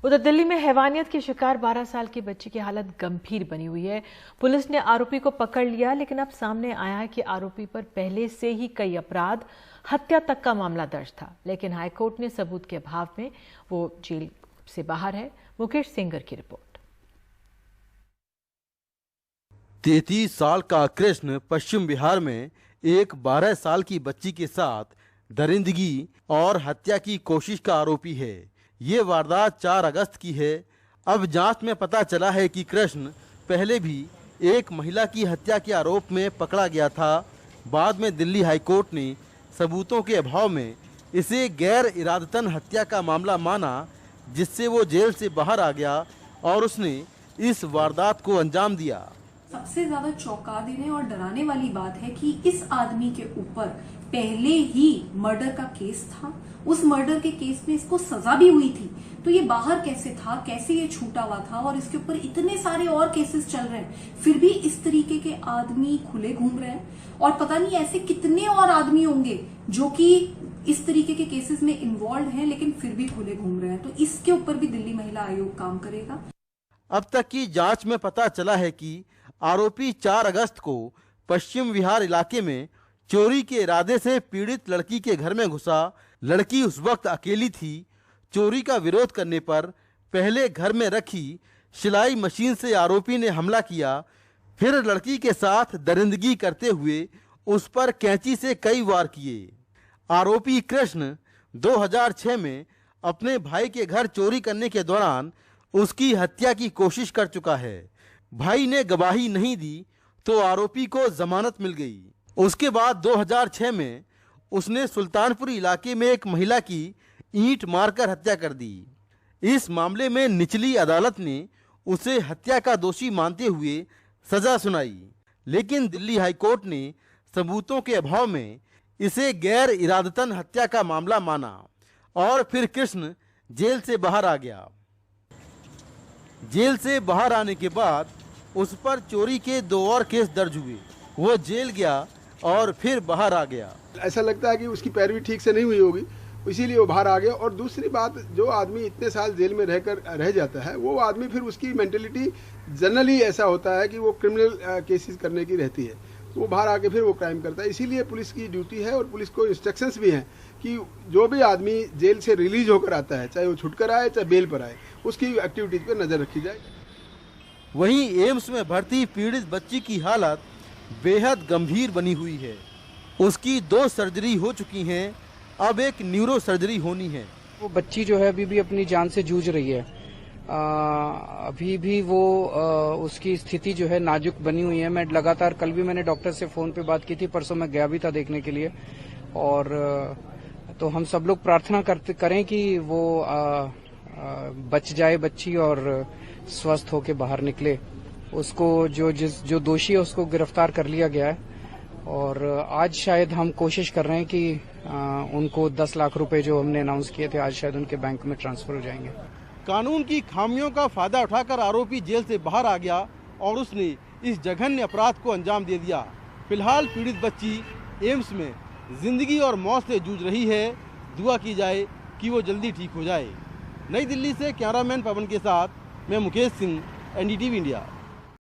उधर दिल्ली में हैवानियत की शिकार 12 साल की बच्ची की हालत गंभीर बनी हुई है। पुलिस ने आरोपी को पकड़ लिया, लेकिन अब सामने आया है कि आरोपी पर पहले से ही कई अपराध, हत्या तक का मामला दर्ज था, लेकिन हाईकोर्ट ने सबूत के अभाव में वो जेल से बाहर है। मुकेश सिंगर की रिपोर्ट। 33 साल का कृष्ण पश्चिम बिहार में एक 12 साल की बच्ची के साथ दरिंदगी और हत्या की कोशिश का आरोपी है। ये वारदात 4 अगस्त की है। अब जांच में पता चला है कि कृष्ण पहले भी एक महिला की हत्या के आरोप में पकड़ा गया था। बाद में दिल्ली हाईकोर्ट ने सबूतों के अभाव में इसे गैर इरादतन हत्या का मामला माना, जिससे वो जेल से बाहर आ गया और उसने इस वारदात को अंजाम दिया। सबसे ज्यादा चौंका देने और डराने वाली बात है कि इस आदमी के ऊपर पहले ही मर्डर का केस था। उस मर्डर के केस में इसको सजा भी हुई थी, तो ये बाहर कैसे था, कैसे ये छूटा हुआ था, और इसके ऊपर इतने सारे और केसेस चल रहे हैं, फिर भी इस तरीके के आदमी खुले घूम रहे हैं। और पता नहीं ऐसे कितने और आदमी होंगे जो कि इस तरीके के केसेस में इन्वॉल्व हैं, लेकिन फिर भी खुले घूम रहे हैं। तो इसके ऊपर भी दिल्ली महिला आयोग काम करेगा। अब तक की जांच में पता चला है कि आरोपी 4 अगस्त को पश्चिम बिहार इलाके में चोरी के इरादे से पीड़ित लड़की के घर में घुसा। लड़की उस वक्त अकेली थी। चोरी का विरोध करने पर पहले घर में रखी सिलाई मशीन से आरोपी ने हमला किया, फिर लड़की के साथ दरिंदगी करते हुए उस पर कैंची से कई वार किए। आरोपी कृष्ण 2006 में अपने भाई के घर चोरी करने के दौरान उसकी हत्या की कोशिश कर चुका है। भाई ने गवाही नहीं दी तो आरोपी को जमानत मिल गई। उसके बाद 2006 में उसने सुल्तानपुर इलाके में एक महिला की ईंट मारकर हत्या कर दी। इस मामले में निचली अदालत ने उसे हत्या का दोषी मानते हुए सजा सुनाई, लेकिन दिल्ली हाईकोर्ट ने सबूतों के अभाव में इसे गैर इरादतन हत्या का मामला माना और फिर कृष्ण जेल से बाहर आ गया। जेल से बाहर आने के बाद उस पर चोरी के 2 और केस दर्ज हुए। वो जेल गया और फिर बाहर आ गया। ऐसा लगता है कि उसकी पैरवी ठीक से नहीं हुई होगी, इसीलिए वो बाहर आ गया। और दूसरी बात, जो आदमी इतने साल जेल में रह जाता है, वो आदमी फिर उसकी मेंटेलिटी जनरली ऐसा होता है कि वो क्रिमिनल केसेस करने की रहती है। वो बाहर आके फिर वो क्राइम करता है। इसीलिए पुलिस की ड्यूटी है और पुलिस को इंस्ट्रक्शंस भी हैं कि जो भी आदमी जेल से रिलीज होकर आता है, चाहे वो छुटकर आए चाहे बेल पर आए, उसकी एक्टिविटीज पर नजर रखी जाए। वहीं एम्स में भर्ती पीड़ित बच्ची की हालत बेहद गंभीर बनी हुई है। उसकी 2 सर्जरी हो चुकी हैं, अब एक न्यूरो सर्जरी होनी है। वो बच्ची जो है अभी भी अपनी जान से जूझ रही है। अभी भी वो उसकी स्थिति जो है नाजुक बनी हुई है। मैं लगातार, कल भी मैंने डॉक्टर से फोन पे बात की थी, परसों मैं गया भी था देखने के लिए। और तो हम सब लोग प्रार्थना करें कि वो बच जाए बच्ची और स्वस्थ होके बाहर निकले। उसको जो दोषी है उसको गिरफ्तार कर लिया गया है और आज शायद हम कोशिश कर रहे हैं कि उनको 10 लाख रुपए जो हमने अनाउंस किए थे, आज शायद उनके बैंक में ट्रांसफर हो जाएंगे। कानून की खामियों का फायदा उठाकर आरोपी जेल से बाहर आ गया और उसने इस जघन्य अपराध को अंजाम दे दिया। फिलहाल पीड़ित बच्ची एम्स में जिंदगी और मौत से जूझ रही है। दुआ की जाए कि वो जल्दी ठीक हो जाए। नई दिल्ली से कैमरामैन पवन के साथ मैं मुकेश सिंह, NDTV इंडिया।